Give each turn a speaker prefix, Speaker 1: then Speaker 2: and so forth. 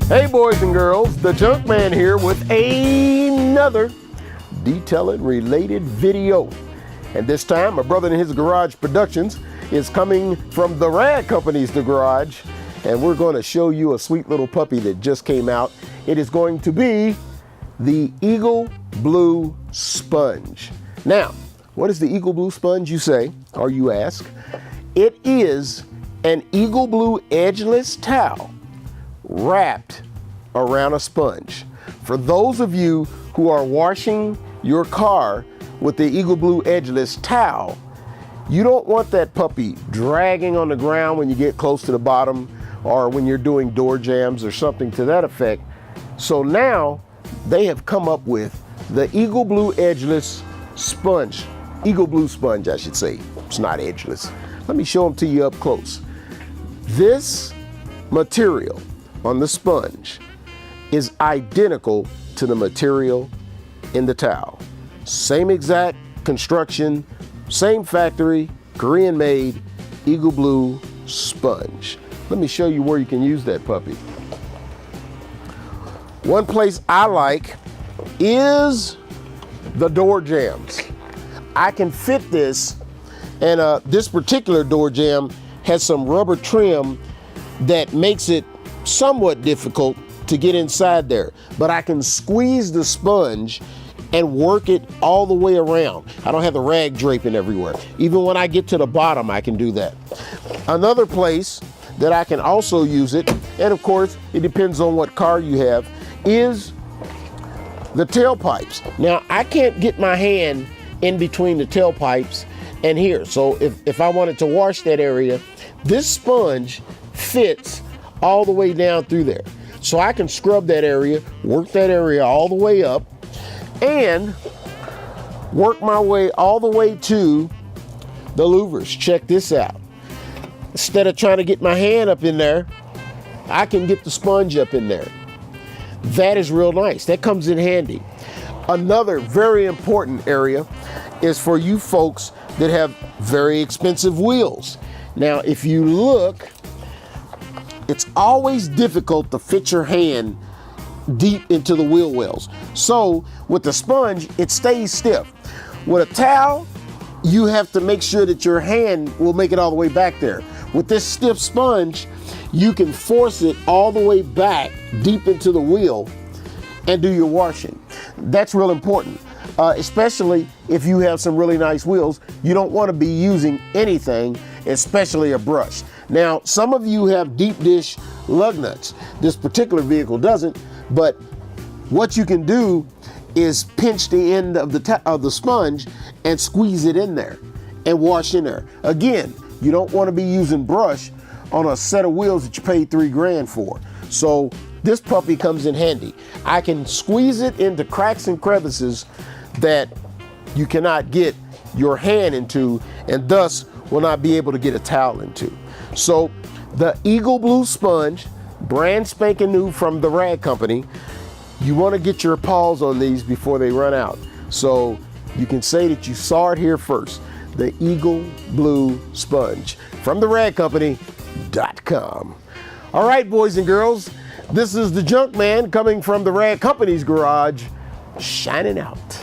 Speaker 1: Hey boys and girls, the Junk Man here with another detailing related video. And this time, my brother in his garage productions is coming from the Rag Company's The Garage. And we're going to show you a sweet little puppy that just came out. It is going to be the Eagle Blue Sponge. Now, what is the Eagle Blue Sponge, you say, or you ask? It is an Eagle Blue edgeless towel wrapped around a sponge. For those of you who are washing your car with the Eagle Blue edgeless towel, you don't want that puppy dragging on the ground when you get close to the bottom or when you're doing door jams or something to that effect. So now they have come up with the Eagle Blue edgeless sponge. Eagle Blue sponge, I should say. It's not edgeless. Let me show them to you up close. This material on the sponge is identical to the material in the towel. Same exact construction, same factory, Korean made Eagle Blue sponge. Let me show you where you can use that puppy. One place I like is the door jams. I can fit this, and this particular door jam has some rubber trim that makes it somewhat difficult to get inside there, but I can squeeze the sponge and work it all the way around. I don't have the rag draping everywhere. Even when I get to the bottom, I can do that. Another place that I can also use it, and of course, it depends on what car you have, is the tailpipes. Now, I can't get my hand in between the tailpipes and here. So if I wanted to wash that area, this sponge fits all the way down through there. So I can scrub that area, work that area all the way up, and work my way all the way to the louvers. Check this out. Instead of trying to get my hand up in there, I can get the sponge up in there. That is real nice. That comes in handy. Another very important area is for you folks that have very expensive wheels. Now, if you look, it's always difficult to fit your hand deep into the wheel wells. So with the sponge, it stays stiff. With a towel, you have to make sure that your hand will make it all the way back there. With this stiff sponge, you can force it all the way back deep into the wheel and do your washing. That's real important, especially if you have some really nice wheels. You don't want to be using anything, especially a brush. Now, some of you have deep dish lug nuts. This particular vehicle doesn't, but what you can do is pinch the end of the sponge and squeeze it in there and wash in there. Again, you don't want to be using brush on a set of wheels that you paid $3 grand for. So this puppy comes in handy. I can squeeze it into cracks and crevices that you cannot get your hand into, and thus will not be able to get a towel into. So the Eagle Blue sponge, brand spanking new from the Rag Company. You want to get your paws on these before they run out. So you can say that you saw it here first. The Eagle Blue sponge from the ragcompany.com. All right, boys and girls, this is the Junk Man coming from the Rag Company's garage, shining out.